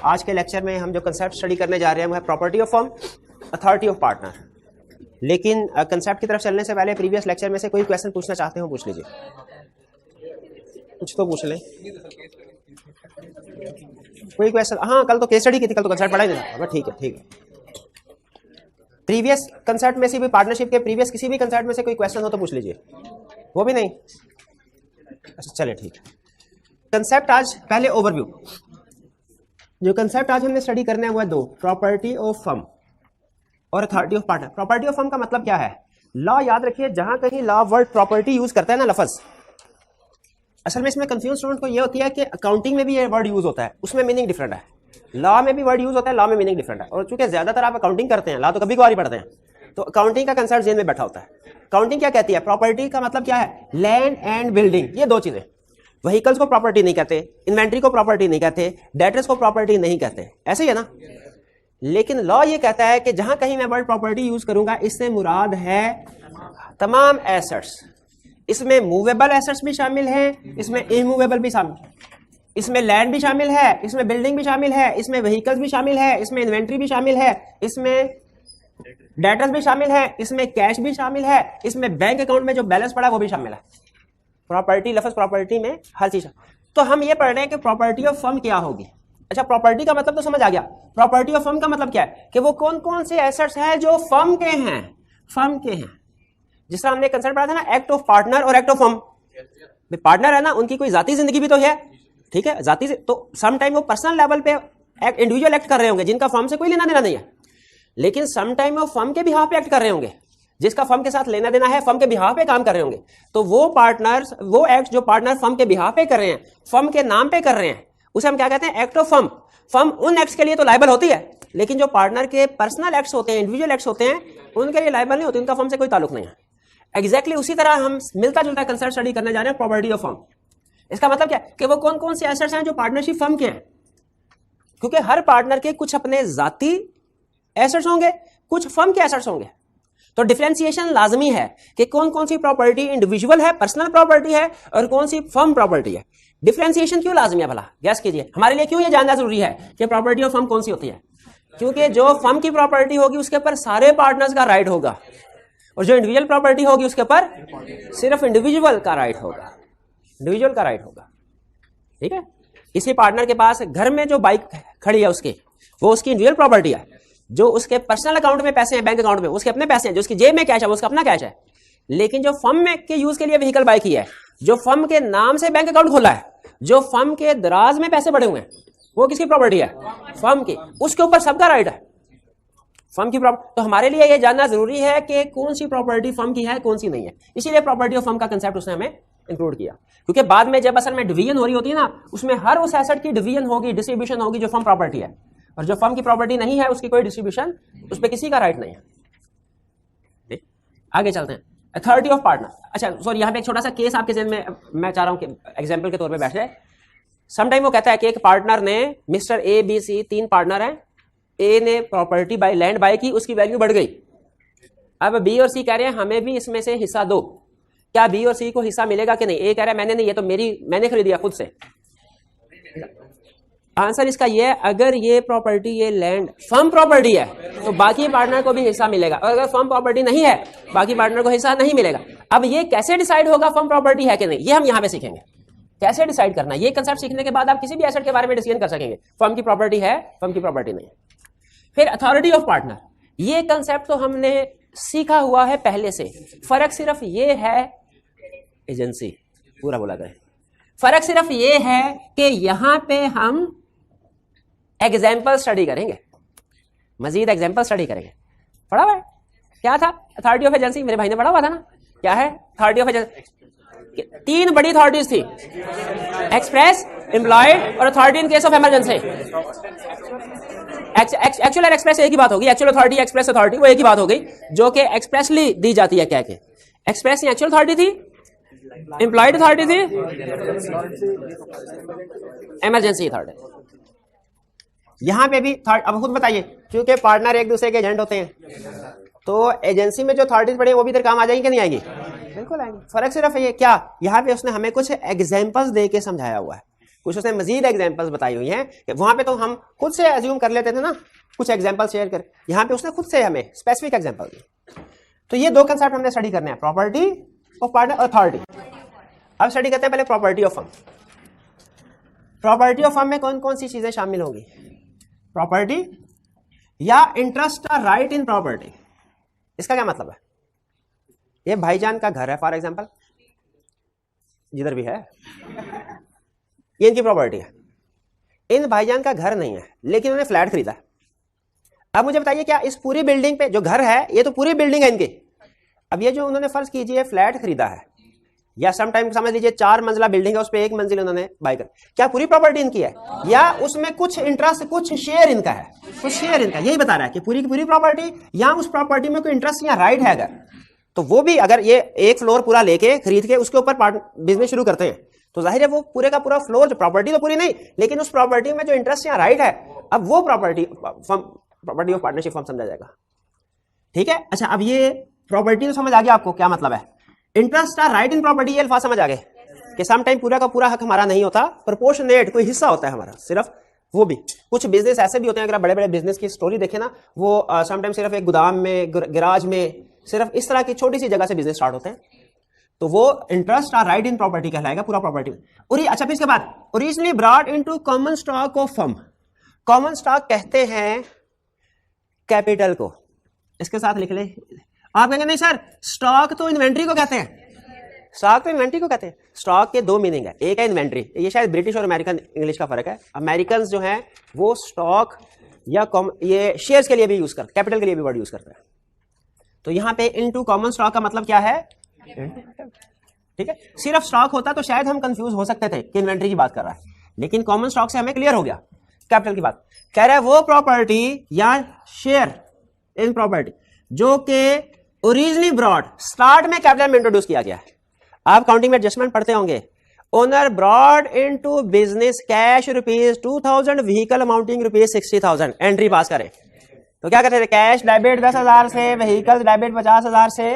आज के लेक्चर में हम जो कंसेप्ट स्टडी करने जा रहे हैं वो है property of firm, authority of partner. लेकिन कंसेप्ट की तरफ चलने से पहले प्रीवियस लेक्चर में से कोई क्वेश्चन पूछना चाहते हो पूछ लीजिए, कुछ तो पूछ लें। कोई क्वेश्चन? हाँ, कल तो केस स्टडी की थी, कल तो कंसेप्ट पढ़ा ही नहीं था। ठीक है ठीक है। प्रीवियस कंसेप्ट में से भी, पार्टनरशिप के प्रीवियस किसी भी कंसेप्ट में से कोई क्वेश्चन हो तो पूछ लीजिए। वो भी नहीं? अच्छा चले ठीक है। कंसेप्ट आज पहले ओवरव्यू। जो कंसेप्ट आज हमने स्टडी करना है वो है दो, प्रॉपर्टी ऑफ फर्म और authority of partner. Property of firm का मतलब क्या है? लॉ याद रखिए, जहां कहीं लॉ वर्ड प्रॉपर्टी यूज करता है ना लफ्ज, असल में इसमें कंफ्यूज स्टूडेंट को ये होती है कि अकाउंटिंग में भी ये वर्ड यूज होता है, उसमें मीनिंग डिफरेंट है। लॉ में भी वर्ड यूज होता है, लॉ में मीनिंग डिफरेंट है। और चूंकि ज्यादातर आप अकाउंटिंग करते हैं, लॉ तो कभी कभार ही पढ़ते हैं, तो अकाउंटिंग का कंसेप्ट जेन में बैठा होता है। अकाउंटिंग क्या कहती है? प्रॉपर्टी का मतलब क्या है? लैंड एंड बिल्डिंग, ये दो चीजें। व्हीकल्स को प्रॉपर्टी नहीं कहते, इन्वेंट्री को प्रॉपर्टी नहीं कहते, डेटर्स को प्रॉपर्टी नहीं कहते, ऐसे ही है ना। लेकिन लॉ ये कहता है कि जहां कहीं मैं वर्ड प्रॉपर्टी यूज करूंगा, इससे मुराद है तमाम एसेट्स। इसमें मूवेबल एसेट्स भी शामिल हैं, इसमें इमूवेबल भी शामिल है, इसमें लैंड भी शामिल है, इसमें बिल्डिंग भी शामिल है, इसमें व्हीकल्स भी शामिल है, इसमें इन्वेंट्री भी शामिल है, इसमें डेटर्स भी शामिल है, इसमें कैश भी शामिल है, इसमें बैंक अकाउंट में जो बैलेंस पड़ा है वो भी शामिल है। प्रॉपर्टी, लफ्ज प्रॉपर्टी में हर चीज। तो हम ये पढ़ रहे हैं कि प्रॉपर्टी ऑफ फर्म क्या होगी। अच्छा, प्रॉपर्टी का मतलब तो समझ आ गया। प्रॉपर्टी ऑफ फर्म का मतलब क्या है? कि वो कौन कौन से एसेट्स हैं जो फर्म के हैं, फर्म के हैं। जिस तरह हमने कंसेप्ट पढ़ा था ना, एक्ट ऑफ पार्टनर और एक्ट ऑफ फर्म। पार्टनर है ना, उनकी कोई जाती जिंदगी भी तो है, ठीक है, जाती से तो सम टाइम वो पर्सनल लेवल पे इंडिविजुअल एक्ट कर रहे होंगे जिनका फर्म से कोई लेना देना नहीं है। लेकिन सम टाइम वो फर्म के बिहाफ पे एक्ट कर रहे होंगे, जिसका फर्म के साथ लेना देना है, फर्म के बिहाफ पे काम कर रहे होंगे। तो वो पार्टनर्स, वो एक्ट जो पार्टनर फर्म के बिहाफ पे कर रहे हैं, फर्म के नाम पे कर रहे हैं, उसे हम क्या कहते हैं? Act of firm. फर्म उन एक्ट्स के लिए तो लायबल होती है, लेकिन जो पार्टनर के पर्सनल एक्ट्स होते हैं, इंडिविजुअल एक्ट्स होते हैं, उनके लिए लायबल नहीं होती, उनका फर्म से कोई ताल्लुक नहीं है। एग्जैक्टली उसी तरह हम मिलता जुलता कंसेप्ट स्टडी करने जा रहे हैं, प्रॉपर्टी ऑफ फर्म। इसका मतलब क्या है? कि वो कौन कौन से एसेट्स हैं जो पार्टनरशिप फर्म के हैं। क्योंकि हर पार्टनर के कुछ अपने जाती एसेट्स होंगे, कुछ फर्म के एसेट्स होंगे। तो डिफरेंशिएशन लाजमी है कि कौन कौन सी प्रॉपर्टी इंडिविजुअल है, पर्सनल प्रॉपर्टी है, और कौन सी फर्म प्रॉपर्टी है। डिफरेंशिएशन क्यों लाजमी है भला? गैस कीजिए, हमारे लिए क्यों यह जानना जरूरी है कि प्रॉपर्टी ऑफ फर्म कौन सी होती है? क्योंकि जो फर्म की प्रॉपर्टी होगी उसके ऊपर सारे पार्टनर्स का राइट होगा, और जो इंडिविजुअल प्रॉपर्टी होगी उसके ऊपर सिर्फ इंडिविजुअल का राइट होगा, इंडिविजुअल का राइट होगा, ठीक है। किसी पार्टनर के पास घर में जो बाइक खड़ी है उसकी, वो उसकी इंडिविजुअल प्रॉपर्टी है। जो उसके पर्सनल अकाउंट में पैसे हैं, बैंक अकाउंट में, उसके अपने पैसे हैं। जो उसकी जेब में कैश है वो उसका अपना कैश है। लेकिन जो फर्म में के यूज के लिए व्हीकल बाइक ही है, जो फर्म के नाम से बैंक अकाउंट खोला है, जो फर्म के दराज में पैसे पड़े हुए हैं, वो किसकी प्रॉपर्टी है? फर्म की। उसके ऊपर सबका राइट है, फर्म की प्रॉपर्टी। तो हमारे लिए यह जानना जरूरी है कि कौन सी प्रॉपर्टी फर्म की है, कौन सी नहीं है। इसीलिए प्रॉपर्टी ऑफ फर्म का कंसेप्ट उसने हमें इंक्लूड किया। क्योंकि बाद में जब असल में डिवीजन हो रही होती है ना, उसमें हर उस एसेट की डिवीजन होगी, डिस्ट्रीब्यूशन होगी जो फर्म प्रॉपर्टी है, और जो फर्म की प्रॉपर्टी नहीं है उसकी कोई डिस्ट्रीब्यूशन, उस पर किसी का राइट नहीं है। आगे चलते हैं, अथॉरिटी ऑफ पार्टनर। अच्छा सॉरी, यहाँ पे एक छोटा सा केस आपके ज़हन में मैं चाह रहा हूँ कि एग्जाम्पल के तौर पे बैठ जाए। समटाइम वो कहता है कि एक पार्टनर ने, मिस्टर ए बी सी, तीन पार्टनर हैं, ए ने प्रॉपर्टी बाय लैंड बाय की, उसकी वैल्यू बढ़ गई। अब बी और सी कह रहे हैं हमें भी इसमें से हिस्सा दो। क्या बी और सी को हिस्सा मिलेगा कि नहीं? ए कह रहा है मैंने नहीं, ये तो मैंने खरीदिया खुद से। आंसर इसका ये है, अगर ये प्रॉपर्टी, ये लैंड फर्म प्रॉपर्टी है तो बाकी पार्टनर को भी हिस्सा मिलेगा, और अगर फर्म प्रॉपर्टी नहीं है बाकी पार्टनर को हिस्सा नहीं मिलेगा। अब ये कैसे डिसाइड होगा फर्म प्रॉपर्टी है कि नहीं, ये हम यहां पे सीखेंगे, कैसे डिसाइड करना। ये कंसेप्ट सीखने के बाद आप किसी भी एसेट के बारे में डिसीजन कर सकेंगे, फर्म की प्रॉपर्टी है, फर्म की प्रॉपर्टी नहीं है। फिर अथॉरिटी ऑफ पार्टनर, ये कंसेप्ट तो हमने सीखा हुआ है पहले से। फर्क सिर्फ ये है, एजेंसी पूरा बोला गया, फर्क सिर्फ ये है कि यहां पे हम एग्जाम्पल स्टडी करेंगे, मजीद एग्जाम्पल स्टडी करेंगे। पढ़ा हुआ है क्या था? अथॉरिटी ऑफ एजेंसी, मेरे भाई ने पढ़ा हुआ था ना। क्या है अथॉरिटी ऑफ एजेंसी? तीन बड़ी अथॉरिटीज थी, एक्सप्रेस, एम्प्लॉयड और authority in case of emergency. Actual और एक्सप्रेस एक ही बात होगी, एक्चुअल अथॉरिटी, एक्सप्रेस अथॉरिटी, वो एक ही बात हो गई, जो कि एक्सप्रेसली दी जाती है। क्या के एक्सप्रेस एक्चुअल अथॉरिटी थी, एम्प्लॉयड अथॉरिटी थी, इमरजेंसी अथॉरिटी। यहां पे भी अब खुद बताइए, क्योंकि पार्टनर एक दूसरे के एजेंट होते हैं, तो एजेंसी में जो अथॉरिटीज पड़ी वो भी इधर काम आ जाएंगी कि नहीं आएंगी? बिल्कुल आएंगी। फर्क सिर्फ ये क्या, यहाँ पे उसने हमें कुछ एग्जाम्पल्स दे के समझाया हुआ है। कुछ उसने मजीद एग्जांपल्स बताई हुई हैं कि वहां पे तो हम खुद से एज्यूम कर लेते थे ना, कुछ एग्जांपल शेयर कर, यहां पे उसने खुद से हमें स्पेसिफिक एग्जांपल दी। तो ये दो कंसेप्ट हमने स्टडी करने हैं, प्रॉपर्टी ऑफ पार्टनर, अथॉरिटी। अब स्टडी करते हैं पहले property of firm. Property of firm में कौन कौन सी चीजें शामिल होंगी? प्रॉपर्टी या इंटरेस्ट और राइट इन प्रॉपर्टी। इसका क्या मतलब है? ये भाईजान का घर है फॉर एग्जांपल, जिधर भी है, ये इनकी प्रॉपर्टी है। इन भाईजान का घर नहीं है लेकिन उन्होंने फ्लैट खरीदा है। अब मुझे बताइए क्या इस पूरी बिल्डिंग पे जो घर है, ये तो पूरी बिल्डिंग है इनकी, अब ये जो उन्होंने फर्ज कीजिए फ्लैट खरीदा है, या सम टाइम समझ लीजिए 4 मंजिला बिल्डिंग है, उस पर 1 मंजिल उन्होंने बाय कर, क्या पूरी प्रॉपर्टी इनकी है या उसमें कुछ इंटरेस्ट, कुछ शेयर इनका है? कुछ शेयर इनका, यही बता रहा है कि पूरी की पूरी प्रॉपर्टी या उस प्रॉपर्टी में कोई इंटरेस्ट या राइट है। अगर तो वो भी, अगर ये एक फ्लोर पूरा लेके खरीद के उसके ऊपर बिजनेस शुरू करते हैं तो जाहिर है वो पूरे का पूरा फ्लोर, जो प्रॉपर्टी तो पूरी नहीं लेकिन उस प्रॉपर्टी में जो इंटरेस्ट या राइट है, अब वो प्रॉपर्टी ऑफ पार्टनरशिप फर्म समझा जाएगा। ठीक है, अच्छा अब ये प्रॉपर्टी तो समझ आ गया आपको क्या मतलब है। इंटरेस्ट और राइट इन प्रॉपर्टी, ये अल्फाज समझ आ गए कि सम टाइम पूरा का पूरा हक हमारा नहीं होता, प्रोपोर्शनेट कोई हिस्सा होता है हमारा सिर्फ। वो भी कुछ बिजनेस ऐसे भी होते हैं, अगर बड़े बड़े बिजनेस की स्टोरी देखें ना, वो सम टाइम सिर्फ एक गोदाम में, गैराज में, सिर्फ इस तरह की छोटी सी जगह से बिजनेस स्टार्ट होते हैं, तो वो इंटरेस्ट और राइट इन प्रॉपर्टी कहलाएगा पूरा प्रॉपर्टी। और अच्छा फिर इसके बाद originally brought into common stock of firm. Common stock कहते हैं कैपिटल को, इसके साथ लिख ले। आप कहेंगे नहीं सर स्टॉक तो इन्वेंट्री को कहते हैं, स्टॉक तो इन्वेंट्री को कहते हैं। स्टॉक के 2 मीनिंग है, एक है इन्वेंट्री, ये शायद ब्रिटिश और अमेरिकन इंग्लिश का फर्क है। अमेरिकन जो है वो स्टॉक या ये शेयर्स के लिए भी यूज करते, कैपिटल के लिए भी वर्ड यूज करते हैं। तो यहां पे इनटू कॉमन स्टॉक का मतलब क्या है? ठीक है, सिर्फ स्टॉक होता तो शायद हम कंफ्यूज हो सकते थे कि इन्वेंट्री की बात कर रहा है, लेकिन कॉमन स्टॉक से हमें क्लियर हो गया कैपिटल की बात। कह रहा है वो प्रॉपर्टी या शेयर इन प्रॉपर्टी जो के ओरिजिनली ब्रॉड, स्टार्ट में कैपिटल में इंट्रोड्यूस किया गया है। आप काउंटिंग में एडजस्टमेंट पढ़ते होंगे, owner brought into business cash ₹2000, vehicle amounting ₹60,000, entry pass करें तो क्या कहते थे? कैश डेबिट 10,000 से, व्हीकल डेबिट 50,000 से,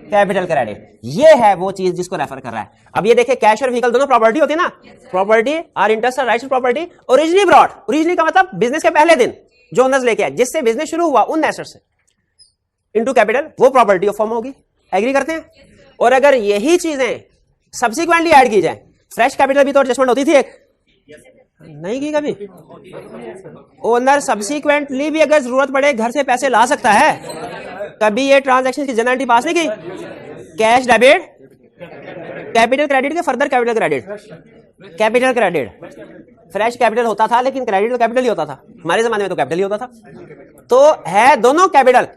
कैपिटल क्रेडिट। ये है वो चीज जिसको रेफर कर रहा है। अब ये देखिए कैश और व्हीकल दोनों प्रॉपर्टी होती है ना, प्रॉपर्टी और इंटरेस्ट और rights property. Originally brought, originally का मतलब बिजनेस के पहले दिन जो ओनर्स लेके आए, जिससे बिजनेस शुरू हुआ उन एसेट से, इनटू कैपिटल, वो प्रॉपर्टी ऑफ फर्म होगी। एग्री करते हैं? और अगर यही चीजें सब्सिक्वेंटली ऐड की जाए, फ्रेश कैपिटल भी तो एडजस्टमेंट होती थी, एक नहीं की कभी। ओनर सब्सिक्वेंटली भी अगर जरूरत पड़े घर से पैसे ला सकता है, कभी ये ट्रांजैक्शन की जनरलिटी पास नहीं की। कैश डेबिट, कैपिटल क्रेडिट के further capital credit, capital credit, fresh capital होता था लेकिन क्रेडिट तो कैपिटल ही होता था, हमारे जमाने में तो कैपिटल ही होता था। तो है दोनों कैपिटल,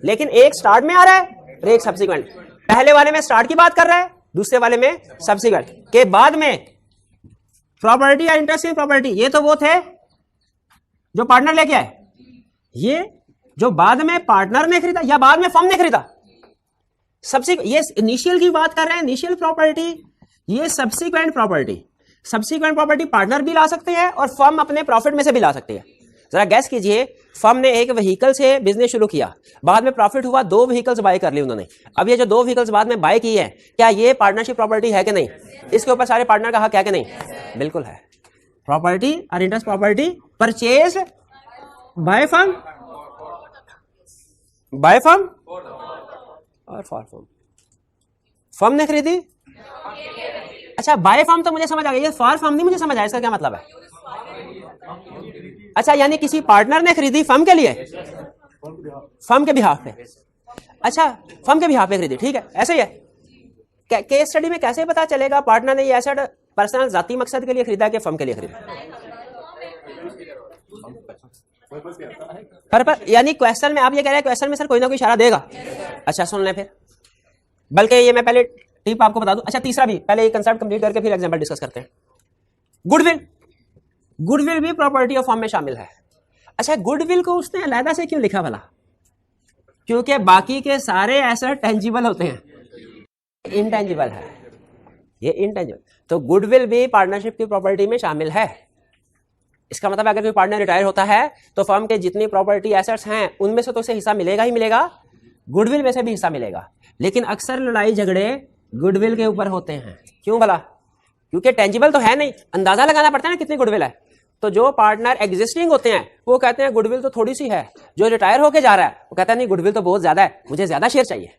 लेकिन एक स्टार्ट में आ रहा है और एक सब्सिक्वेंट। पहले वाले में स्टार्ट की बात कर रहा है, दूसरे वाले में सब्सिक्वेंट के बाद में प्रॉपर्टी या इंटरेस्ट इन प्रॉपर्टी। ये तो वो थे जो पार्टनर लेके आए, ये जो बाद में पार्टनर ने खरीदा या बाद में फर्म ने खरीदा। ये इनिशियल की बात कर रहे हैं, इनिशियल प्रॉपर्टी, ये subsequent property. Subsequent property partner भी ला सकते हैं और फर्म अपने प्रॉफिट में से भी ला सकती है। जरा गैस कीजिए, फर्म ने एक व्हीकल से बिजनेस शुरू किया, बाद में प्रॉफिट हुआ, 2 व्हीकल्स बाय कर ली उन्होंने। अब ये जो 2 व्हीकल्स बाद में बाय की है, क्या ये पार्टनरशिप प्रॉपर्टी है कि नहीं? इसके ऊपर सारे पार्टनर का हक है कि नहीं? बिल्कुल है। प्रॉपर्टी और interest property purchase by firm, bye firm और फॉर फर्म। फर्म ने खरीदी, अच्छा बाय फर्म तो मुझे समझ आ गया, ये फॉर फर्म नहीं मुझे समझ आया, इसका क्या मतलब है? अच्छा यानी किसी पार्टनर ने खरीदी फर्म के लिए, फर्म के बिहाफ पे। अच्छा फर्म के बिहाफ पे खरीदी, ठीक है, ऐसे ही है। केस स्टडी में कैसे पता चलेगा पार्टनर ने ये एसेट पर्सनल जाती मकसद के लिए खरीदा कि फर्म के लिए खरीदा? पर यानी क्वेश्चन में आप ये कह रहे हैं, क्वेश्चन में सर कोई ना कोई इशारा देगा। अच्छा सुन लें फिर, बल्कि ये मैं पहले टिप आपको बता दूं। अच्छा तीसरा भी, पहले ये कंसेप्ट कंप्लीट करके फिर एग्जांपल डिस्कस करते हैं। गुडविल, गुडविल भी प्रॉपर्टी ऑफ फर्म में शामिल है। अच्छा गुडविल को उसने अलग से क्यों लिखा भला? क्योंकि बाकी के सारे एसेट टेंजिबल होते हैं, इनटेंजिबल है, ये इनटेंजिबल। तो गुडविल भी पार्टनरशिप की प्रॉपर्टी में शामिल है। इसका मतलब अगर कोई पार्टनर रिटायर होता है तो फर्म के जितनी प्रॉपर्टी एसेट्स हैं उनमें से तो उसे हिस्सा मिलेगा ही मिलेगा, गुडविल में से भी हिस्सा मिलेगा। लेकिन अक्सर लड़ाई झगड़े गुडविल के ऊपर होते हैं, क्यों भला? क्योंकि टेंजिबल तो है नहीं, अंदाजा लगाना पड़ता है ना कितनी गुडविल है। तो जो पार्टनर एग्जिस्टिंग होते हैं वो कहते हैं गुडविल तो थोड़ी सी है, जो रिटायर होके जा रहा है वो कहता है नहीं गुडविल तो बहुत ज्यादा है, मुझे ज्यादा शेयर चाहिए।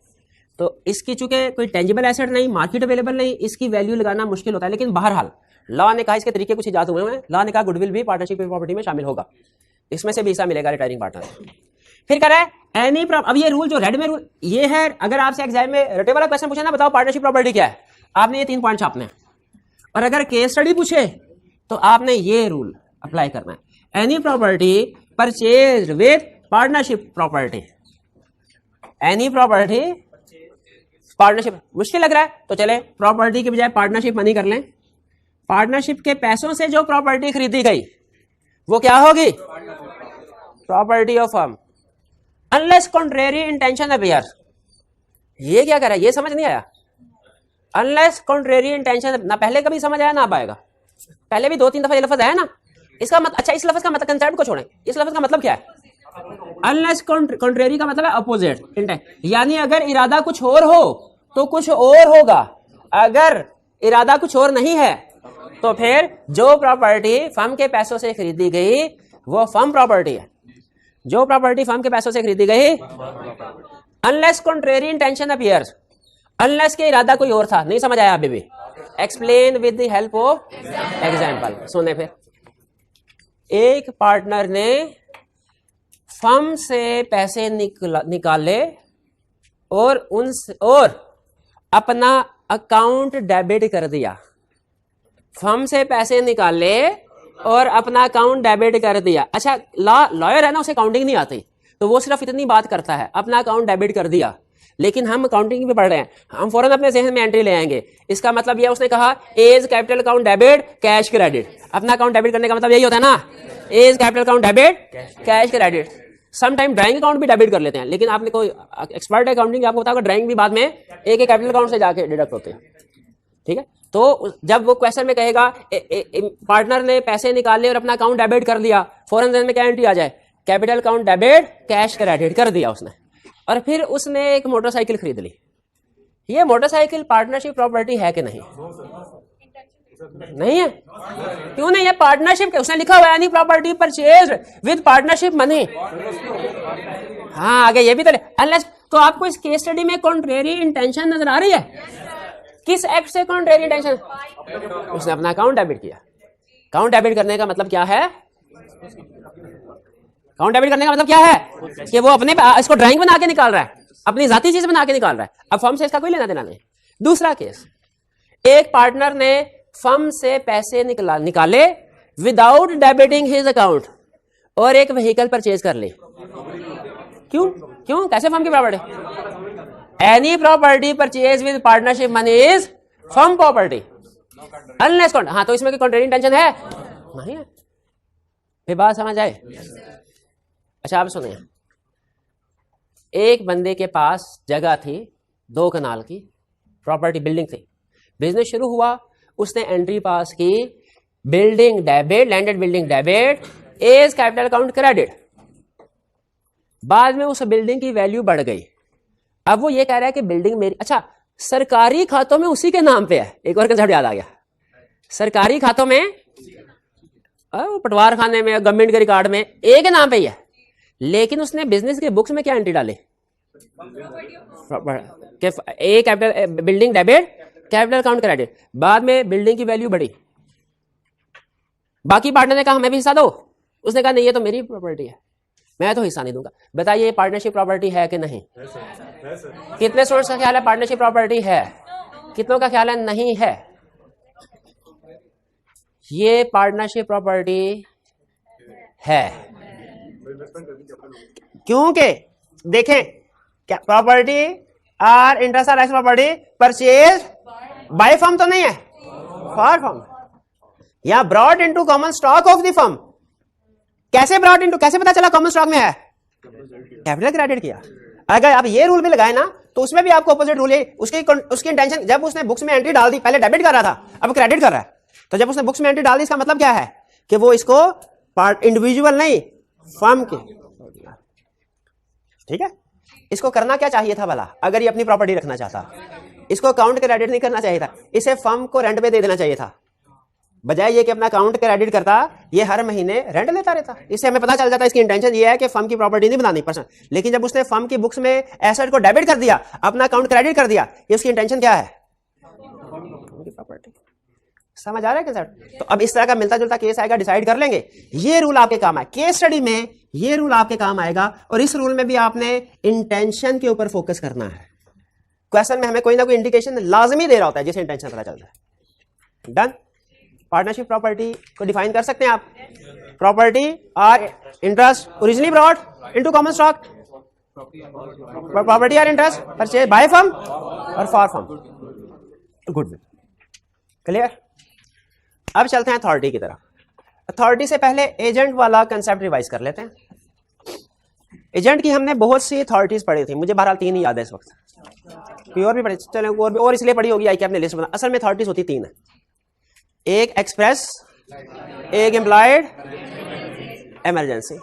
तो इसकी चूंकि कोई टेंजिबल एसेट नहीं, मार्केट अवेलेबल नहीं, इसकी वैल्यू लगाना मुश्किल होता है। लेकिन बहरहाल लॉ ने कहा, इसके तरीके कुछ इजाद हुए हैं, लॉ ने कहा गुडविल भी पार्टनरशिप प्रॉपर्टी में शामिल होगा, इसमें से भी हिस्सा मिलेगा रिटायरिंग पार्टनर। फिर कह रहा है एनी अब ये रूल जो रेड में रूल ये है, अगर आपसे एग्जाम में रटे वाला क्वेश्चन पूछे ना, बताओ पार्टनरशिप प्रॉपर्टी क्या है, आपने ये 3 पॉइंट छापने हैं। और अगर केस स्टडी पूछे तो आपने ये रूल अप्लाई करना है, any property purchase with partnership property, any property partnership. मुश्किल लग रहा है तो चले प्रॉपर्टी के बजाय पार्टनरशिप मनी कर लें। पार्टनरशिप के पैसों से जो प्रॉपर्टी खरीदी गई वो क्या होगी, property of firm, unless contrary intention appear. ये क्या कर रहा है, ये समझ नहीं आया। अनलेस कॉन्ट्रेरी इंटेंशन, ना पहले कभी समझ आया ना अब आएगा, पहले भी 2-3 दफा ये लफ्ज आया ना। इसका मतलब, अच्छा इस लफ्ज का मतलब, कंसेप्ट को छोड़ें, इस लफ्ज का मतलब क्या है। अनलेस कॉन्ट्रेरी का मतलब है अपोजिट इंटेंट, यानी अगर इरादा कुछ और हो तो कुछ और होगा, अगर इरादा कुछ और नहीं है तो फिर जो प्रॉपर्टी फर्म के पैसों से खरीदी गई वो फर्म प्रॉपर्टी है। जो प्रॉपर्टी फर्म के पैसों से खरीदी गई, unless contrary intention appears, unless के इरादा कोई और था, नहीं समझ आया अभी भी, explain with the help of example. सुने फिर, एक पार्टनर ने फर्म से पैसे निकाले और अपना अकाउंट डेबिट कर दिया। फर्म से पैसे निकाले और अपना अकाउंट डेबिट कर दिया। अच्छा लॉयर है ना, उसे अकाउंटिंग नहीं आती, तो वो सिर्फ इतनी बात करता है, अपना अकाउंट डेबिट कर दिया। लेकिन हम अकाउंटिंग भी पढ़ रहे हैं, हम फौरन अपने जहन में एंट्री ले आएंगे। इसका मतलब यह, उसने कहा as capital account debit cash credit, अपना अकाउंट डेबिट करने का मतलब यही होता है ना, as capital account debit cash credit. Some time drawing account भी डेबिट कर लेते हैं, लेकिन आपने कोई एक्सपर्ट अकाउंटिंग आपको बताया ड्राइंग भी बाद में एक कैपिटल अकाउंट से जाके डिडक्ट होते हैं। ठीक है, तो जब वो क्वेश्चन में कहेगा पार्टनर ने पैसे निकाले और अपना अकाउंट डेबिट कर दिया, फौरन जहन में क्या एंट्री आ जाए, capital account debit cash credit कर दिया उसने। और फिर उसने एक मोटरसाइकिल खरीद ली। ये मोटरसाइकिल पार्टनरशिप प्रॉपर्टी है कि नहीं? नहीं है। क्यों नहीं है? पार्टनरशिप, उसने लिखा हुआ है any property purchase with partnership money. हाँ आगे ये भी तो अनलेस, तो आपको इस केस स्टडी में कॉन्ट्रेरी इंटेंशन नजर आ रही है? किस एक्ट से कॉन्ट्रेरी इंटेंशन? उसने अपना अकाउंट डेबिट किया। अकाउंट डेबिट करने का मतलब क्या है? अकाउंट डेबिट करने का मतलब क्या है कि वो अपने इसको ड्राइंग बना के निकाल रहा है, अपनी जाती चीज बना के निकाल रहा है। अब फर्म से इसका कोई लेना देना नहीं। दूसरा केस, एक पार्टनर ने फर्म से पैसे निकाले विदाउट डेबिटिंग हिज अकाउंट और एक व्हीकल परचेज कर ली। क्यों? कैसे फर्म की property? Any property purchase with partnership money is firm property unless can't. हाँ, तो इसमें कोई कॉन्ट्रेरी इंटेंशन है? नहीं है। फिर बात समझ आए? अच्छा आप सुनिए, एक बंदे के पास जगह थी 2 कनाल की, प्रॉपर्टी बिल्डिंग थी, बिजनेस शुरू हुआ, उसने एंट्री पास की, building debit, landed building debit, as capital account credit. बाद में उस बिल्डिंग की वैल्यू बढ़ गई। अब वो ये कह रहा है कि बिल्डिंग मेरी, अच्छा सरकारी खातों में उसी के नाम पे है। एक और कंसेप्ट याद आ गया, सरकारी खातों में, पटवार खाने में, गवर्नमेंट के रिकॉर्ड में एक के नाम पे ही है, लेकिन उसने बिजनेस के बुक्स में क्या एंट्री डाले? A capital building debit capital account credit. बाद में बिल्डिंग की वैल्यू बढ़ी, बाकी पार्टनर ने कहा हमें भी हिस्सा दो, उसने कहा नहीं ये तो मेरी प्रॉपर्टी है, मैं तो हिस्सा नहीं दूंगा। बताइए पार्टनरशिप प्रॉपर्टी है कि नहीं? कितने स्टूडेंट्स का ख्याल है पार्टनरशिप प्रॉपर्टी है? कितनों का ख्याल है नहीं है? ये पार्टनरशिप प्रॉपर्टी है, क्योंकि देखें क्या property or interest or property purchase by firm तो नहीं है, फॉर फर्म, या brought into common stock of the firm. कैसे ब्रॉट इनटू, कैसे पता चला कॉमन स्टॉक में है? कैपिटल क्रेडिट किया। अगर आप ये रूल भी लगाए ना तो उसमें भी आपको अपोजिट रूल है। उसकी इंटेंशन, जब उसने बुक्स में एंट्री डाल दी, पहले डेबिट कर रहा था अब क्रेडिट कर रहा है, तो जब उसने बुक्स में एंट्री डाल दी इसका मतलब क्या है कि वो इसको पार्ट इंडिविजुअल नहीं फर्म के, ठीक है। इसको करना क्या चाहिए था भला अगर ये अपनी प्रॉपर्टी रखना चाहता? इसको अकाउंट क्रेडिट नहीं करना चाहिए था, इसे फर्म को रेंट पे दे देना चाहिए था, बजाय ये कि अपना अकाउंट क्रेडिट करता, ये हर महीने रेंट लेता रहता। इससे हमें पता चल जाता इसकी इंटेंशन ये है कि फर्म की प्रॉपर्टी नहीं बनानी पर्सन। लेकिन जब उसने फर्म की बुक्स में एसेट को डेबिट कर दिया, अपना अकाउंट क्रेडिट कर दिया, ये उसकी इंटेंशन क्या है? प्रॉपर्टी। समझ आ रहा है कंसेप्ट? तो अब इस तरह का मिलता जुलता केस आएगा, डिसाइड कर लेंगे। ये रूल आपके काम आए केस स्टडी में, ये रूल आपके काम आएगा। और इस रूल में भी आपने इंटेंशन के ऊपर फोकस करना है। क्वेश्चन में हमें कोई ना कोई इंडिकेशन लाजमी दे रहा होता है जिससे इंटेंशन पता चलता है। डन। पार्टनरशिप प्रॉपर्टी को डिफाइन कर सकते हैं आप। Property or interest originally brought into common stock, property or interest purchase by firm और फॉर फर्म। Good, clear. अब चलते हैं अथॉरिटी की तरफ। अथॉरिटी से पहले एजेंट वाला कंसेप्ट रिवाइज कर लेते हैं। एजेंट की हमने बहुत सी अथॉरिटीज पढ़ी थी, मुझे बहरहाल 3 ही याद है इस वक्त, कोई और भी पढ़ी, चलो और इसलिए पढ़ी होगी आई कि आपने लिस्ट बना। असल में अथॉरिटीज होती 3 है, एक एक्सप्रेस, एक employed, emergency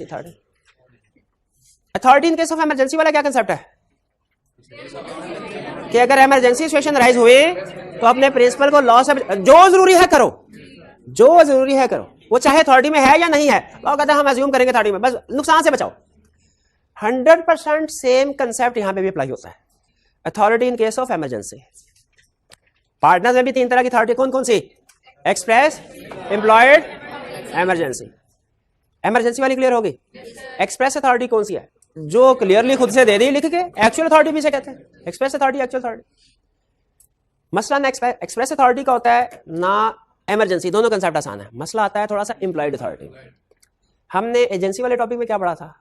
authority. Authority in case of emergency वाला क्या कंसेप्ट है कि अगर इमरजेंसी सिचुएशन राइज हुए तो अपने प्रिंसिपल को लॉ से जो जरूरी है करो, जो जरूरी है करो, वो चाहे अथॉरिटी में है या नहीं है। लॉ कहता है हम अज्यूम करेंगे अथॉरिटी में, बस नुकसान से बचाओ। 100% सेम कंसेप्ट यहां पे भी अप्लाई होता है। Authority in case of emergency. Partners में भी 3 तरह की अथॉरिटी, कौन कौन सी? Express, employed, emergency. इमरजेंसी वाली क्लियर होगी। एक्सप्रेस अथॉरिटी कौन सी है? जो क्लियरली खुद से दे दी लिख के, एक्चुअल अथॉरिटी भी से कहते हैं। Express authority, actual authority. मसला ना एक्सप्रेस अथॉरिटी का होता है ना इमरजेंसी, दोनों कंसेप्ट आसान है। मसला आता है थोड़ा सा एम्प्लॉयड अथॉरिटी। हमने एजेंसी वाले टॉपिक में क्या पढ़ा था?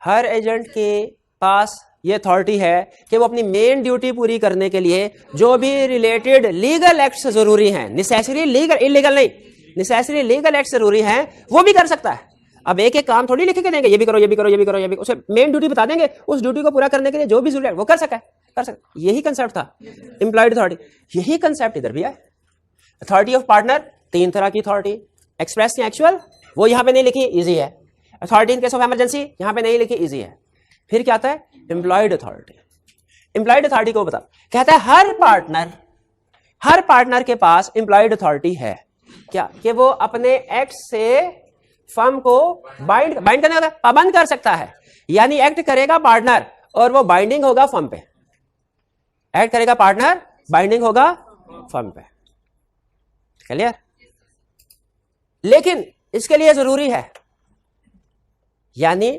हर एजेंट के पास ये अथॉरिटी है कि वो अपनी मेन ड्यूटी पूरी करने के लिए जो भी रिलेटेड लीगल एक्ट्स जरूरी हैं, नेसेसरी लीगल, इलीगल नहीं, नेसेसरी लीगल एक्ट्स जरूरी हैं, वो भी कर सकता है। अब एक एक काम थोड़ी लिख के देंगे, ये भी करो, ये भी करो, ये भी करो, ये भी, उसे मेन ड्यूटी बता देंगे, उस ड्यूटी को पूरा करने के लिए जो भी जरूरी है वो कर सकता है, कर सकता। यही कंसेप्ट था एम्प्लॉयड अथॉरिटी। यही कंसेप्ट इधर भी है। अथॉरिटी ऑफ पार्टनर 3 तरह की अथॉरिटी, एक्सप्रेस या एक्चुअल, वो यहां पे नहीं लिखी, इजी है। Authority in case of emergency यहां पे नहीं लिखी, इजी है। फिर क्या आता है? Employed authority. एम्प्लॉयड अथॉरिटी को बता, कहता है हर पार्टनर के पास एम्प्लॉयड अथॉरिटी है। क्या? कि वो अपने एक्ट से फर्म को बाइंड करने का पाबंद कर सकता है। यानी एक्ट करेगा पार्टनर और वो बाइंडिंग होगा फर्म पे। एक्ट करेगा पार्टनर, बाइंडिंग होगा फर्म पे। क्लियर? लेकिन इसके लिए जरूरी है, यानी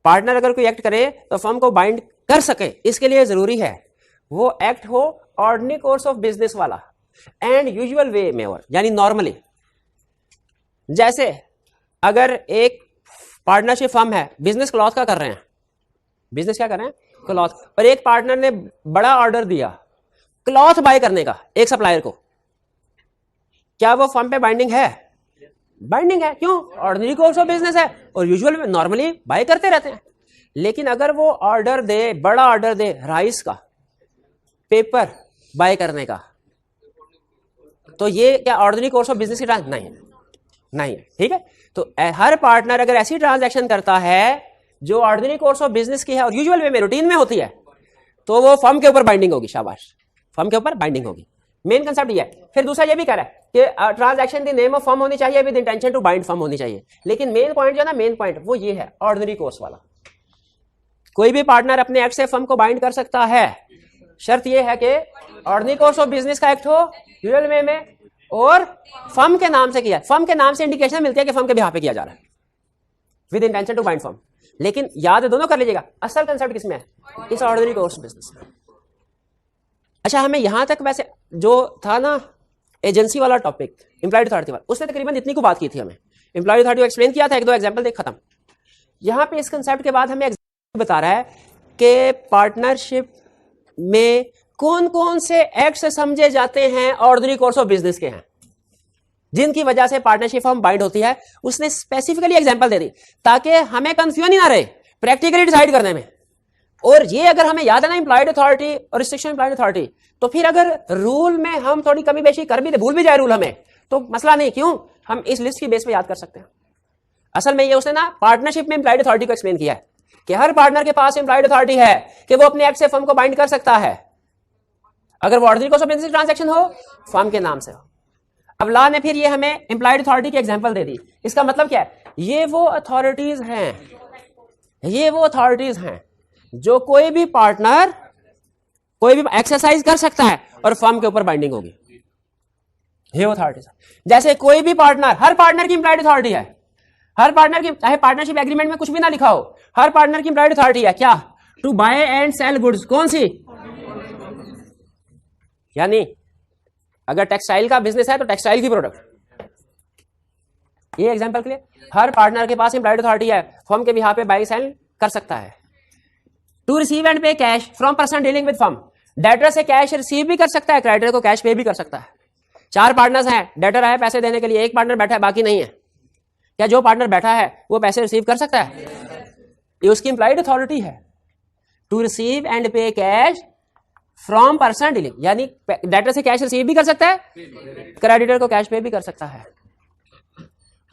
पार्टनर अगर कोई एक्ट करे तो फर्म को बाइंड कर सके, इसके लिए जरूरी है वो एक्ट हो ऑर्डिनरी कोर्स ऑफ बिजनेस वाला एंड यूजुअल वे में, और यानी नॉर्मली। जैसे अगर एक पार्टनरशिप फर्म है, बिजनेस क्लॉथ का कर रहे हैं, बिजनेस क्या कर रहे हैं? क्लॉथ, और एक पार्टनर ने बड़ा ऑर्डर दिया क्लॉथ बाय करने का एक सप्लायर को, क्या वो फर्म पे बाइंडिंग है? बाइंडिंग है। क्यों? ऑर्डिनरी कोर्स ऑफ बिजनेस है और यूजुअल में नॉर्मली बाय करते रहते हैं। लेकिन अगर वो ऑर्डर दे, बड़ा ऑर्डर दे राइस का, पेपर बाय करने का, तो ये क्या ऑर्डिनरी कोर्स ऑफ बिजनेस की ट्रांजैक्शन? नहीं है। ठीक है। तो हर पार्टनर अगर ऐसी ट्रांजैक्शन करता है जो ऑर्डिनरी कोर्स ऑफ बिजनेस की है और यूजुअल वे में, रूटीन में होती है, तो वो फर्म के ऊपर बाइंडिंग होगी। शाबाश, फर्म के ऊपर बाइंडिंग होगी। मेन कंसेप्ट ये है। फिर दूसरा ये भी कह रहा है कि transaction the name of firm होनी चाहिए with intention to bind firm होनी चाहिए। लेकिन मेन पॉइंट जो है ना, मेन पॉइंट वो ये है ऑर्डिनरी कोर्स वाला। कोई भी पार्टनर अपने एक्ट से फर्म को बाइंड कर सकता है, शर्त ये है कि ऑर्डिनरी कोर्स ऑफ बिजनेस का एक्ट हो यूजुअल वे में और फर्म के नाम से किया। फर्म के नाम से इंडिकेशन मिलती है कि फर्म के बिहाफ पे किया जा रहा है with intention to bind firm. लेकिन याद दोनों कर लीजिएगा, असल कंसेप्ट किसमें है? इस ऑर्डिनरी कोर्स ऑफ बिजनेस में। अच्छा, हमें यहां तक वैसे जो था ना एजेंसी वाला टॉपिक, एम्प्लॉयड अथॉरिटी वाला, उसने तकरीबन इतनी को बात की थी। हमें एम्प्लॉयड अथॉरिटी को एक्सप्लेन किया था, 1-2 एग्जांपल देख खत्म। यहां पे इस कंसेप्ट के बाद हमें एग्जांपल बता रहा है कि पार्टनरशिप में कौन कौन से एक्ट्स समझे जाते हैं ऑर्डिनरी कोर्स ऑफ बिजनेस के हैं, जिनकी वजह से पार्टनरशिप फर्म बाइंड होती है। उसने स्पेसिफिकली एग्जांपल दे दी ताकि हमें कंफ्यूजन ही ना रहे प्रैक्टिकली डिसाइड करने में। और ये अगर हमें याद है ना एम्प्लॉयड अथॉरिटी और रिस्ट्रिक्शन एम्प्लॉयड अथॉरिटी, तो फिर अगर रूल में हम थोड़ी कमी बेशी कर भी दे, भूल भी जाए रूल हमें, तो मसला नहीं। क्यों? हम इस लिस्ट की बेस पे याद कर सकते हैं। असल में ये उसने ना पार्टनरशिप में एम्प्लॉयड अथॉरिटी को एक्सप्लेन किया है कि हर पार्टनर के पास एम्प्लॉयड अथॉरिटी है कि वो अपने एक्ट से फर्म को बाइंड कर सकता है, अगर वो ordinary cost of business transaction हो, फर्म के नाम से हो। अब लॉ ने फिर ये हमें एम्प्लॉयड अथॉरिटी की एग्जांपल दे दी। इसका मतलब क्या है? ये वो अथॉरिटीज हैं जो कोई भी पार्टनर कोई भी एक्सरसाइज कर सकता है और फर्म के ऊपर बाइंडिंग होगी। ये वो अथॉरिटीज है। जैसे कोई भी पार्टनर, हर पार्टनर की एम्प्लॉयड अथॉरिटी है, हर पार्टनर की, चाहे पार्टनरशिप एग्रीमेंट में कुछ भी ना लिखा हो, हर पार्टनर की एम्प्लॉयड अथॉरिटी है क्या? To buy and sell goods. कौन सी? यानी अगर टेक्सटाइल का बिजनेस है तो टेक्सटाइल की प्रोडक्ट। ये एग्जांपल के लिए हर पार्टनर के पास एम्प्लॉयड अथॉरिटी है, फर्म के बिहाफ पे बाय सेल कर सकता है। टू रिसीव एंड पे cash from person dealing with firm. Debtor से कैश रिसीव भी कर सकता है, क्रेडिटर को कैश पे भी कर सकता है। 4 पार्टनर्स हैं, डेटर आया पैसे देने के लिए, एक पार्टनर बैठा है बाकी नहीं है, क्या जो पार्टनर बैठा है वो पैसे रिसीव कर सकता है? ये उसकी एम्प्लॉयड अथॉरिटी है। टू रिसीव एंड पे कैश फ्रॉम पर्सन डीलिंग, यानी डेटर से कैश रिसीव भी कर सकता है, क्रेडिटर को कैश पे भी कर सकता है।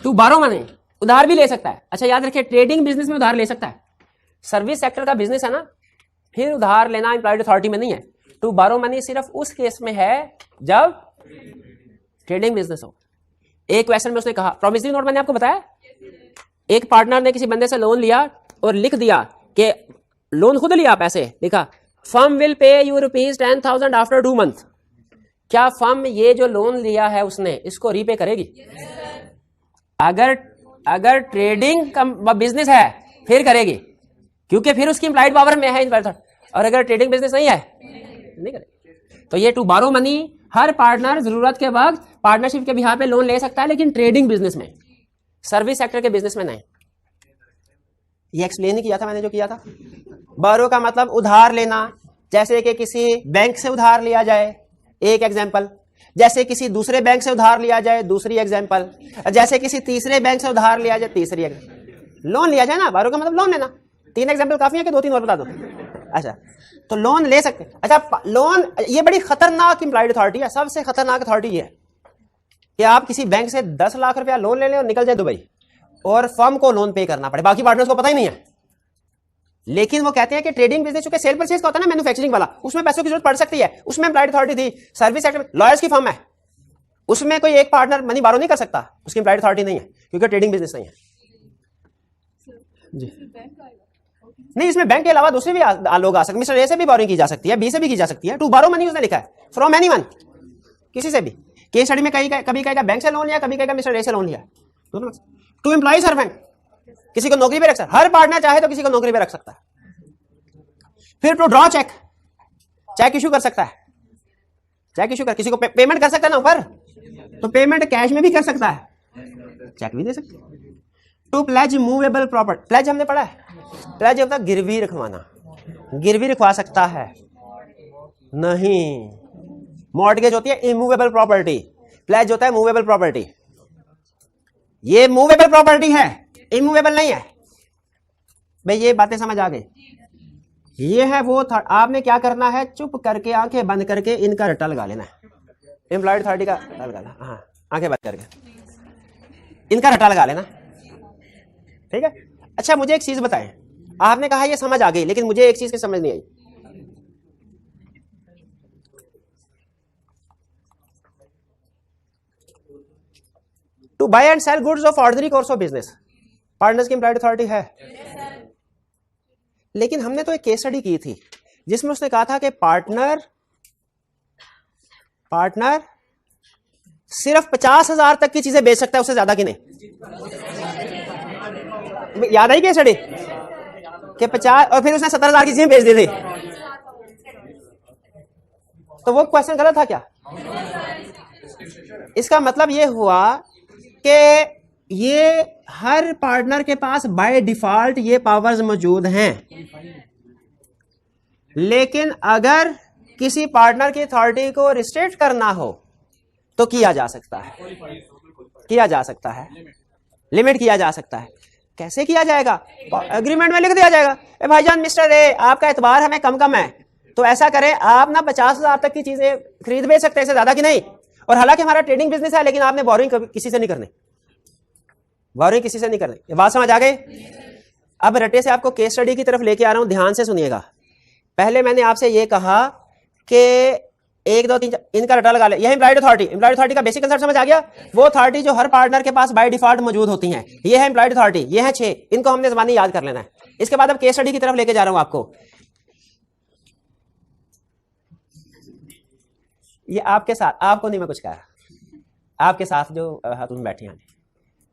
टू बारो मनी, उधार भी ले सकता है। अच्छा याद रखिए, ट्रेडिंग बिजनेस में उधार ले सकता है। सर्विस सेक्टर का बिजनेस है ना, फिर उधार लेना एम्प्लॉयड अथॉरिटी में नहीं है। टू बारो मनी सिर्फ उस केस में है जब ट्रेडिंग बिजनेस हो। एक क्वेश्चन में उसने कहा, प्रॉमिसरी नोट मैंने आपको बताया, एक पार्टनर ने किसी बंदे से लोन लिया और लिख दिया कि लोन खुद लिया, पैसे लिखा, firm will pay you ₹10,000 after 2 month. क्या फर्म ये जो लोन लिया है उसने इसको रीपे करेगी? अगर ट्रेडिंग का बिजनेस है फिर करेगी, क्योंकि फिर उसकी एम्प्लॉयड पावर में है। और अगर ट्रेडिंग बिजनेस नहीं है नहीं करेगी। तो ये टू बारो मनी, हर पार्टनर जरूरत के वक्त पार्टनरशिप के बिहाफ पे लोन ले सकता है, लेकिन ट्रेडिंग बिजनेस में, सर्विस सेक्टर के बिजनेस में नहीं। ये एक्सप्लेन ही किया था मैंने जो किया था। बारो का मतलब उधार लेना, जैसे कि किसी बैंक से उधार लिया जाए, एक एग्जांपल, जैसे किसी दूसरे बैंक से उधार लिया जाए, दूसरी एग्जांपल, जैसे किसी तीसरे बैंक से उधार लिया जाए, तीसरी एग्जांपल। लोन लिया जाए ना, बारो का मतलब लोन लेना। 3 एग्जांपल काफी है कि 2-3 और बता दो? अच्छा, तो लोन ले सकते। अच्छा, लोन ये बड़ी खतरनाक एम्प्लॉयड अथॉरिटी है, सबसे खतरनाक अथॉरिटी है कि आप किसी बैंक से 10 लाख रुपया लोन ले लें और निकल जाए दुबई और फर्म को लोन पे करना पड़े, बाकी पार्टनर्स को पता ही नहीं है। लेकिन वो कहते हैं कि ट्रेडिंग बिजनेस चूंकि सेल परचेज का होता है ना, मैन्युफैक्चरिंग वाला, उसमें पैसों की जरूरत पड़ सकती है, उसमें एम्प्लॉयड अथॉरिटी थी। सर्विस सेक्टर में लॉयर्स की फर्म है, उसमें कोई एक पार्टनर मनी बारो नहीं कर सकता, उसकी एम्प्लॉयड अथॉरिटी नहीं है, क्योंकि ट्रेडिंग बिजनेस नहीं है। जी नहीं, इसमें बैंक के अलावा दूसरे भी लोग आ सकते। मिस्टर ए से भी बोरिंग की जा सकती है, बी से भी की जा सकती है। टू बारो मनी उसने लिखा है, फ्रॉम एनीवन, किसी से भी। केस स्टडी में कभी कहेगा बैंक से लोन लिया, कभी कहेगा मिस्टर ए से लोन लिया, दोनों। टू एम्प्लॉय सर्वेंट, किसी को नौकरी पे रख सकता है, हर पार्टनर चाहे तो किसी को नौकरी पे रख सकता है। फिर to draw cheque, cheque issue कर सकता है, चेक इशू कर, किसी को पेमेंट कर सकता है ना ऊपर, तो पेमेंट कैश में भी कर सकता है, चेक भी दे सकते हैं। To pledge movable property, pledge हमने पढ़ा है, प्लेज होता है गिरवी रखवाना, गिरवी रखवा सकता है नहीं। मॉर्टगेज होती है इमूवेबल प्रॉपर्टी, प्लेज होता है मूवेबल प्रॉपर्टी। ये मूवेबल प्रॉपर्टी है, इमूवेबल नहीं है। भाई ये बातें समझ आ गई? ये है वो आपने क्या करना है, चुप करके आंखें बंद करके इनका रट्टा लगा लेना है, एम्प्लॉयड अथॉरिटी का रट्टा लगा लेना। हाँ, आंखें बंद करके इनका रट्टा लगा लेना, ठीक है। अच्छा मुझे एक चीज बताएं, आपने कहा ये समझ आ गई, लेकिन मुझे एक चीज की समझ नहीं आई। To buy and sell goods of ordinary course of business, partners की एम्प्लॉयड अथॉरिटी है। लेकिन हमने तो एक केस स्टडी की थी जिसमें उसने कहा था कि पार्टनर सिर्फ 50,000 तक की चीजें बेच सकता है, उससे ज्यादा की नहीं। याद आई केस स्टडी कि 50, और फिर उसने 70,000 की चीजें बेच दी थी। तो वो क्वेश्चन गलत था क्या? इसका मतलब ये हुआ कि ये हर पार्टनर के पास बाय डिफॉल्ट ये पावर्स मौजूद हैं, लेकिन अगर किसी पार्टनर की अथॉरिटी को रिस्ट्रिक्ट करना हो तो किया जा सकता है, लिमिट किया जा सकता है। कैसे किया जाएगा? एग्रीमेंट में लिख दिया जाएगा, ए भाईजान मिस्टर ए, आपका एतबार हमें कम है, तो ऐसा करें आप ना 50,000 तक की चीजें खरीद बेच सकते हैं, इससे ज्यादा की नहीं। और हालांकि हमारा ट्रेडिंग बिजनेस है, लेकिन आपने बोरिंग किसी से नहीं करनी, बोरिंग किसी से नहीं करनी। ये बात समझ आ गई? अब रटे से आपको केस स्टडी की तरफ लेके आ रहा हूं, ध्यान से सुनिएगा। पहले मैंने आपसे ये कहा कि 1 2 3 इनका रटा लगा ले। यह एम्प्लॉयड अथॉरिटी, एम्प्लॉयड अथॉरिटी का बेसिक कंसेप्ट समझ आ गया। वो अथॉरिटी जो हर पार्टनर के पास बाय डिफॉल्ट मौजूद होती हैं, ये है एम्प्लॉयड अथॉरिटी। ये है 6, इनको हमने ज़बानी याद कर लेना है। इसके बाद अब केस स्टडी की तरफ लेके जा रहा हूं आपको। ये आपके साथ, आपको नहीं मैं कुछ कह रहा, आपके साथ जो हाथ में बैठे हैं,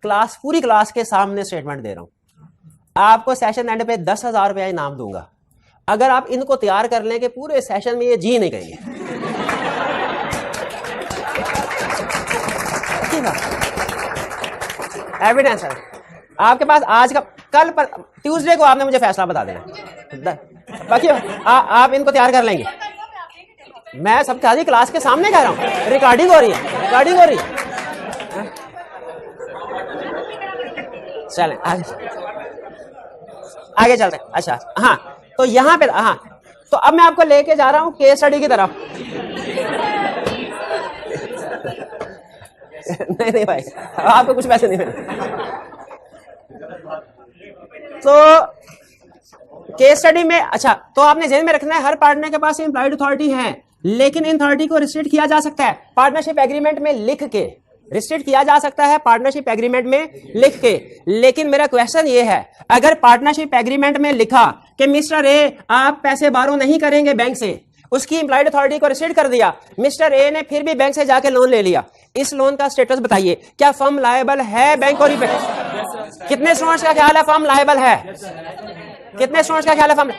क्लास पूरी क्लास के सामने स्टेटमेंट दे रहा हूं। आपको सेशन एंड पे 10,000 रुपया इनाम दूंगा अगर आप इनको तैयार कर लें कि पूरे सेशन में ये जी नहीं कहेंगे। एविडेंस है आपके पास। आज का कल पर ट्यूसडे को आपने मुझे फैसला बता देना, बाकी आप इनको तैयार कर लेंगे। मैं सबके आगे क्लास के सामने कह रहा हूं, रिकॉर्डिंग हो रही है, रिकॉर्डिंग हो रही है। चलें आगे चलते हैं। अच्छा हाँ, तो यहां पे हाँ, तो अब मैं आपको लेके जा रहा हूं केस स्टडी की तरफ। नहीं भाई, आपको कुछ पैसे नहीं मिले। तो केस स्टडी में अच्छा, तो आपने ध्यान में रखना है हर पार्टनर के पास एम्प्लॉयड अथॉरिटी है, लेकिन इन अथॉरिटी को रिस्ट्रिक्ट किया जा सकता है पार्टनरशिप एग्रीमेंट में लिख के। रिस्ट्रिक्ट किया जा सकता है पार्टनरशिप एग्रीमेंट में लिख के। लेकिन मेरा क्वेश्चन ये है, अगर पार्टनरशिप एग्रीमेंट में लिखा कि मिस्टर ए आप पैसे बारो नहीं करेंगे बैंक से, उसकी एम्प्लॉयड अथॉरिटी को रिस्ट्रिक्ट कर दिया, मिस्टर ए ने फिर भी बैंक से जाके लोन ले लिया, इस लोन का स्टेटस बताइए। क्या फर्म लायबल है बैंक को रिपे? कितने स्टूडेंट्स का ख्याल है फर्म लायबल है? कितने स्टूडेंट्स का ख्याल है फर्म?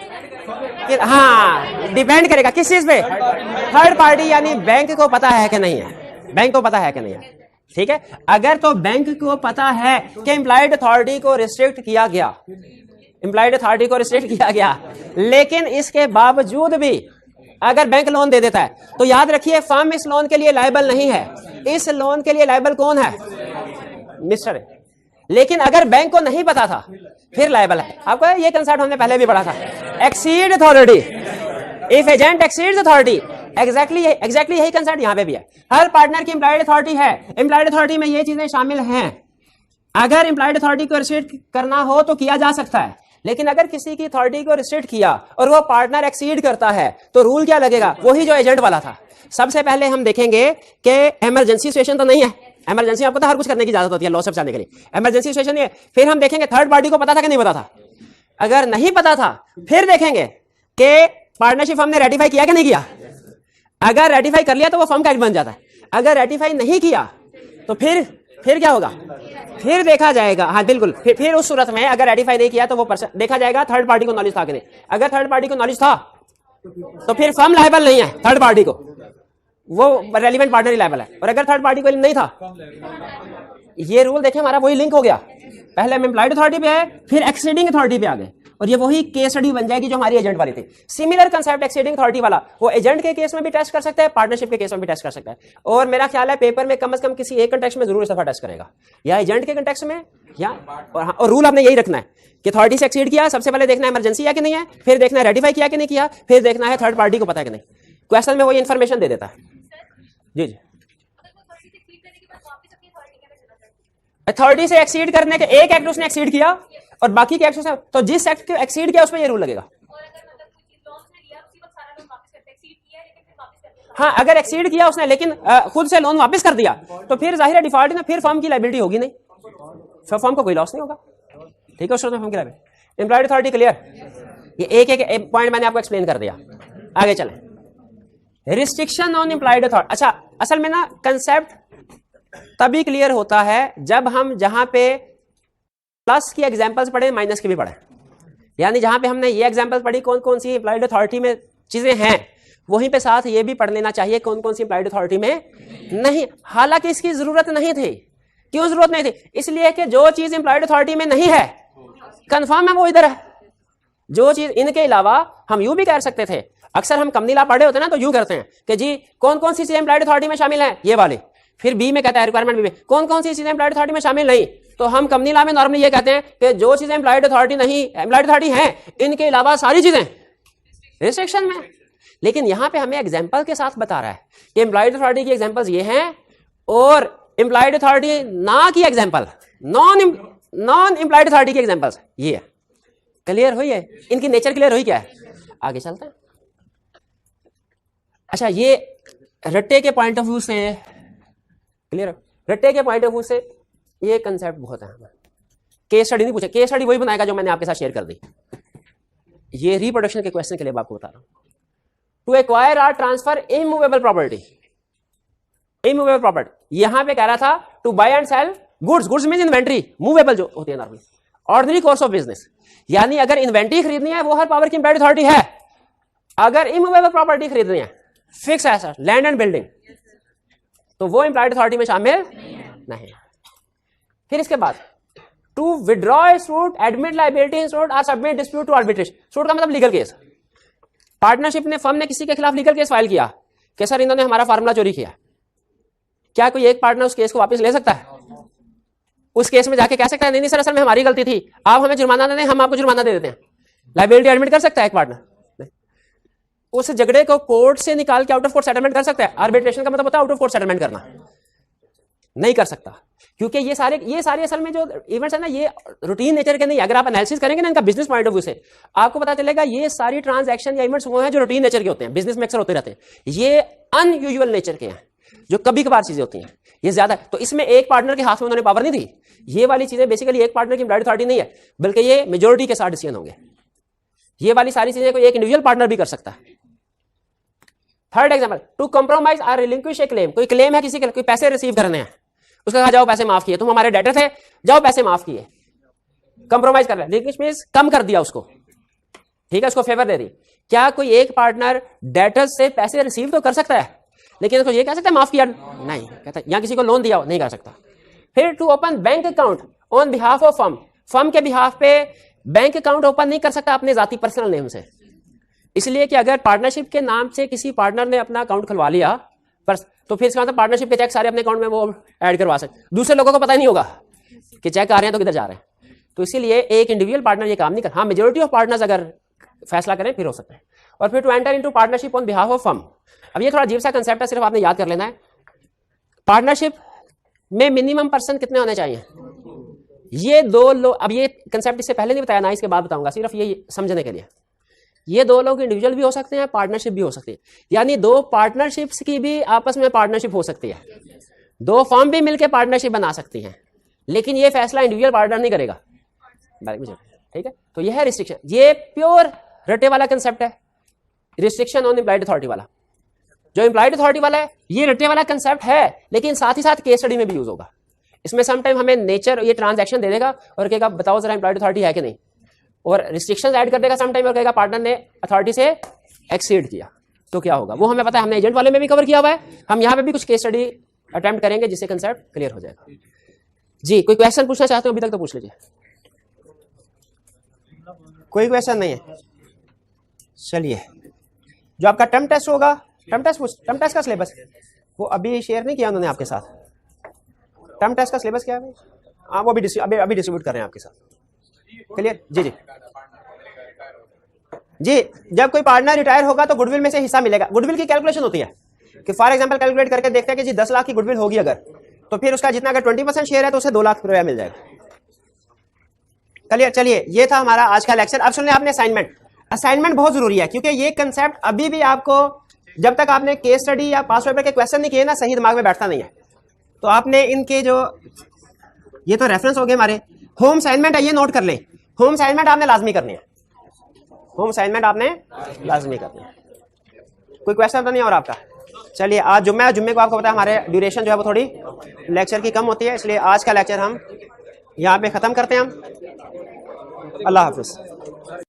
हाँ, डिपेंड करेगा किस चीज पे? थर्ड पार्टी, यानी बैंक को पता है कि नहीं है, बैंक को पता है कि नहीं है। ठीक है, अगर तो बैंक को पता है कि एम्प्लॉयड अथॉरिटी को रिस्ट्रिक्ट किया गया, एम्प्लॉयड अथॉरिटी को रिस्ट्रिक्ट किया गया, लेकिन इसके बावजूद भी अगर बैंक लोन दे देता है, तो याद रखिए फर्म इस लोन के लिए लायबल नहीं है। इस लोन के लिए लायबल कौन है? Mister A. लेकिन अगर बैंक को नहीं पता था फिर लायबल है। आपको ये कंसेप्ट हमने पहले भी पढ़ा था, exceed authority, if agent exceeds authority. Exactly यही कंसेप्ट यहां पे भी है। हर पार्टनर की एम्प्लॉयड अथॉरिटी है, एम्प्लॉयड अथॉरिटी में ये चीजें शामिल हैं। अगर एम्प्लॉयड अथॉरिटी को रिस्ट्रिक्ट करना हो तो किया जा सकता है, लेकिन अगर किसी की अथॉरिटी को रिस्ट्रिक्ट किया और वो पार्टनर एक्सीड करता है तो रूल क्या लगेगा? वही जो एजेंट वाला था। सबसे पहले हम देखेंगे कि इमरजेंसी सिचुएशन तो नहीं है। इमरजेंसी आपको तो हर कुछ करने की इजाजत होती है लॉ से बचाने के लिए, इमरजेंसी सिचुएशन है। फिर हम देखेंगे थर्ड पार्टी को पता था कि नहीं पता था। अगर नहीं पता था फिर देखेंगे कि पार्टनरशिप हमने रेटिफाई किया कि नहीं किया। अगर रेटिफाई कर लिया तो वो फर्म का एक्ट बन जाता है। अगर रेटिफाई नहीं किया तो फिर क्या होगा? फिर देखा जाएगा। हाँ बिल्कुल, फिर उस सूरत में अगर रेटिफाई नहीं किया तो वो देखा जाएगा थर्ड पार्टी को नॉलेज था कि नहीं। अगर थर्ड पार्टी को नॉलेज था तो फिर फर्म लायबल नहीं है, थर्ड पार्टी को वो रेलिवेंट पार्टनर ही लायबल है। और अगर थर्ड पार्टी को नहीं था, ये रूल देखें हमारा वही लिंक हो गया। पहले हम एम्प्लॉयड अथॉरिटी पे है, फिर एक्सीडिंग अथॉरिटी पे आ गए, और ये वही केस स्टडी बन जाएगी जो हमारी एजेंट वाली थी। सिमिलर कंसेप्ट एक्सीडिंग अथॉरिटी वाला वो एजेंट के केस में भी टेस्ट कर सकता है, पार्टनरशिप के केस में भी टेस्ट कर सकता है। और मेरा ख्याल है पेपर में कम से कम किसी एक कंटेक्स्ट में जरूर इस दफा टेस्ट करेगा, या एजेंट के कंटेक्स्ट में या और रूल आपने यही रखना है कि अथॉरिटी से एक्सीड किया, सबसे पहले देखना है इमरजेंसी है कि नहीं है, फिर देखना है रेटिफाई किया कि नहीं किया, फिर देखना है थर्ड पार्टी को पता है कि नहीं। क्वेश्चन में वो इन्फॉर्मेशन दे देता है। जी जी, अथॉरिटी से एक्सीड करने के एक एक्ट उसने एक्सीड किया और बाकी के एक्ट से, तो जिस एक्ट को एक्सीड किया उसमें ये रूल लगेगा। हाँ, अगर एक्सीड किया उसने लेकिन खुद से लोन वापस कर दिया तो फिर जाहिर है डिफॉल्ट ना, फिर फर्म की लायबिलिटी होगी नहीं, फिर फर्म को कोई लॉस नहीं होगा। ठीक है, उस फर्म की लायबिलिटी। Employed authority clear? ये एक पॉइंट मैंने आपको एक्सप्लेन कर दिया। आगे चलें, रिस्ट्रिक्शन ऑन एम्प्लॉयड अथॉरिटी। अच्छा, असल में ना कंसेप्ट तभी क्लियर होता है जब हम जहां पे प्लस की एग्जांपल्स पढ़े, माइनस की भी पढ़े। यानी जहां पे हमने ये एग्जांपल्स पढ़ी कौन कौन सी एम्प्लॉयड अथॉरिटी में चीजें हैं, वहीं पे साथ ये भी पढ़ लेना चाहिए कौन कौन सी एम्प्लॉयड अथॉरिटी में नहीं। हालांकि इसकी जरूरत नहीं थी। क्यों जरूरत नहीं थी? इसलिए कि जो चीज एम्प्लॉयड अथॉरिटी में नहीं है कंफर्म है वो इधर है। जो चीज इनके अलावा हम यूं भी कर सकते थे, अक्सर हम कंपनी लॉ पढ़े होते हैं ना, तो यूं करते हैं कि जी कौन कौन सी चीजें एम्प्लॉयड अथॉरिटी में शामिल है, ये वाली। फिर बी में कहता है रिक्वायरमेंट बी में कौन कौन सी चीजें एम्प्लॉयड अथॉरिटी में शामिल नहीं, तो हम कंपनी लॉ में नॉर्मली ये कहते हैं कि जो चीजें एम्प्लॉयड अथॉरिटी नहीं, एम्प्लॉयड अथॉरिटी हैं, इनके अलावा सारी चीजें रिस्ट्रिक्शन में। लेकिन यहां पे हमें एग्जांपल के साथ बता रहा है कि एम्प्लॉयड अथॉरिटी की एग्जांपल्स ये हैं और एम्प्लॉयड अथॉरिटी ना की एग्जांपल, नॉन एम्प्लॉयड अथॉरिटी की एग्जांपल्स ये है। क्लियर हुई है? इनकी नेचर क्लियर हुई क्या है? आगे चलते हैं। अच्छा, ये रट्टे के पॉइंट ऑफ व्यू से क्लियर, रट्टे के पॉइंट ऑफ व्यू से ये कंसेप्ट बहुत है। केस स्टडी नहीं पूछे, केस स्टडी वही बनाएगा जो मैंने आपके साथ शेयर कर दी। ये रिप्रोडक्शन के क्वेश्चन के लिए आपको बता रहा हूं। To acquire or transfer immovable property, immovable property यहां पे कह रहा था to buy and sell goods, goods mean inventory, movable जो होती है normally, ordinary course of business, यानी अगर इन्वेंट्री खरीदनी है वो हर पावर की इम्प्लाइड अथॉरिटी है। अगर इमूवेबल प्रॉपर्टी खरीदनी है, fix asset, land and building, तो वो इम्प्लाइड अथॉरिटी में शामिल नहीं। फिर इसके बाद to withdraw suit, admit liability in suit, or submit dispute to arbitration. Suit का मतलब लीगल केस। पार्टनरशिप ने, फर्म ने किसी के खिलाफ लीगल केस फाइल किया कि सर इन्होंने हमारा फार्मूला चोरी किया, क्या कोई एक पार्टनर उस केस को वापस ले सकता है? उस केस में जाके कह सकता है नहीं नहीं सर असल में हमारी गलती थी, आप हमें जुर्माना दे दें, हम आपको जुर्माना दे देते हैं। लायबिलिटी एडमिट कर सकता है एक पार्टनर? उस झगड़े को कोर्ट से निकाल के आउट ऑफ कोर्ट सेटलमेंट कर सकता है? आर्बिट्रेशन का मतलब होता है आउट ऑफ कोर्ट सेटलमेंट करना, नहीं कर सकता, क्योंकि ये सारे असल में जो इवेंट्स है ना, ये रूटीन नेचर के नहीं। अगर आप एनालिसिस करेंगे ना इनका बिजनेस पॉइंट ऑफ व्यू से, आपको पता चलेगा ये सारी ट्रांजैक्शन या इवेंट्स वो हैं जो रूटीन नेचर के होते हैं, बिजनेस में अक्सर होते रहते हैं। ये अनयूजुअल नेचर के हैं, जो कभी कभार चीजें होती हैं, ये ज्यादा। तो इसमें एक पार्टनर के हाथ में उन्होंने पावर नहीं दी। ये वाली चीजें बेसिकली एक पार्टनर की इम्प्लाइड अथॉरिटी नहीं है, बल्कि ये मेजोरिटी के साथ डिसीजन होंगे। ये वाली सारी चीजें कोई एक इंडिविजुअल पार्टनर भी कर सकता है। Third example, to compromise or relinquish a claim, कोई क्लेम है किसी के, कोई पैसे रिसीव करने हैं, उसका कहा जाओ पैसे माफ किए, तुम हमारे डेटर थे, जाओ पैसे माफ किए, कंप्रोमाइज कर रहा है, रिलिंक्विश मींस कम कर दिया उसको, ठीक है, उसको फेवर दे दी। क्या कोई एक पार्टनर डेटर्स से पैसे रिसीव तो कर सकता है, लेकिन उसको ये कह सकता है माफ किया? नहीं कहता। या किसी को लोन दिया हो, नहीं कर सकता। फिर to open bank account on behalf of firm, firm के बिहाफ पे बैंक अकाउंट ओपन नहीं कर सकता अपने जाती पर्सनल नेम से, इसलिए कि अगर पार्टनरशिप के नाम से किसी पार्टनर ने अपना अकाउंट खुलवा लिया तो फिर इसका मतलब पार्टनरशिप के चेक सारे अपने अकाउंट में वो ऐड करवा सकते, दूसरे लोगों को पता ही नहीं होगा कि चेक आ रहे हैं तो किधर जा रहे हैं। तो इसीलिए एक इंडिविजुअल पार्टनर ये काम नहीं कर, हाँ मेजोरिटी ऑफ पार्टनर्स अगर फैसला करें फिर हो सकता है। और फिर to enter into partnership on behalf of firm, अब ये थोड़ा अजीब सा कंसेप्ट है, सिर्फ आपने याद कर लेना है। पार्टनरशिप में मिनिमम पर्सन कितने होने चाहिए? ये दो लोग, अब ये कंसेप्ट इससे पहले नहीं बताया ना, इसके बाद बताऊंगा, सिर्फ ये समझने के लिए। ये दो लोग इंडिविजुअल भी हो सकते हैं, पार्टनरशिप भी हो सकती है, यानी दो पार्टनरशिप्स की भी आपस में पार्टनरशिप हो सकती है, दो फर्म भी मिलकर पार्टनरशिप बना सकती हैं, लेकिन ये फैसला इंडिविजुअल पार्टनर नहीं करेगा, ठीक है। तो यह है रिस्ट्रिक्शन, ये प्योर रटे वाला कंसेप्ट है, रिस्ट्रिक्शन ऑन इम्प्लाइड अथॉरिटी वाला। जो इम्प्लाइड अथॉरिटी वाला है ये रटे वाला कंसेप्ट है, लेकिन साथ ही साथ केस स्टडी में भी यूज होगा। इसमें समटाइम हमें नेचर ये ट्रांजैक्शन दे देगा और कहेगा बताओ जरा इम्प्लाइड अथॉरिटी है कि नहीं, और रिस्ट्रिक्शंस ऐड कर देगा समटाइम और कहेगा पार्टनर ने अथॉरिटी से एक्सीड किया तो क्या होगा, वो हमें पता है, हमने एजेंट वाले में भी कवर किया हुआ है। हम यहाँ पे भी कुछ केस स्टडी अटेम्प्ट करेंगे जिससे कंसेप्ट क्लियर हो जाएगा। जी कोई क्वेश्चन पूछना चाहते हो अभी तक तो पूछ लीजिए। कोई क्वेश्चन नहीं है? चलिए, जो आपका टर्म टेस्ट होगा, टर्म टेस्ट का सिलेबस वो अभी शेयर नहीं किया उन्होंने आपके साथ। टर्म टेस्ट का सिलेबस क्या है? हाँ वो अभी डिस्ट्रीब्यूट कर रहे हैं आपके साथ। क्लियर? जी जी जी, जब कोई पार्टनर रिटायर होगा तो गुडविल में से हिस्सा मिलेगा। गुडविल की कैलकुलेशन होती है कि फॉर एग्जांपल कैलकुलेट करके देखते हैं कि जी 10 लाख की गुडविल होगी अगर, तो फिर उसका जितना अगर 20% शेयर है तो उसे 2 लाख रुपया मिल जाएगा। क्लियर? चलिए, ये था हमारा आज का लेक्चर। अब सुनिए आपने असाइनमेंट। असाइनमेंट बहुत जरूरी है क्योंकि ये कंसेप्ट अभी भी आपको, जब तक आपने केस स्टडी या पास पेपर के क्वेश्चन नहीं किए ना, सही दिमाग में बैठता नहीं है। तो आपने इनके जो, ये तो रेफरेंस हो गए हमारे। होम असाइनमेंट है, ये नोट कर लें। होम असाइनमेंट आपने लाजमी करनी है, होम असाइनमेंट आपने लाजमी करनी है। कोई क्वेश्चन तो नहीं और आपका? चलिए, आज जुम्मे को आपको पता है हमारे ड्यूरेशन जो है वो थोड़ी लेक्चर की कम होती है, इसलिए आज का लेक्चर हम यहाँ पे ख़त्म करते हैं हम। अल्लाह हाफिज़।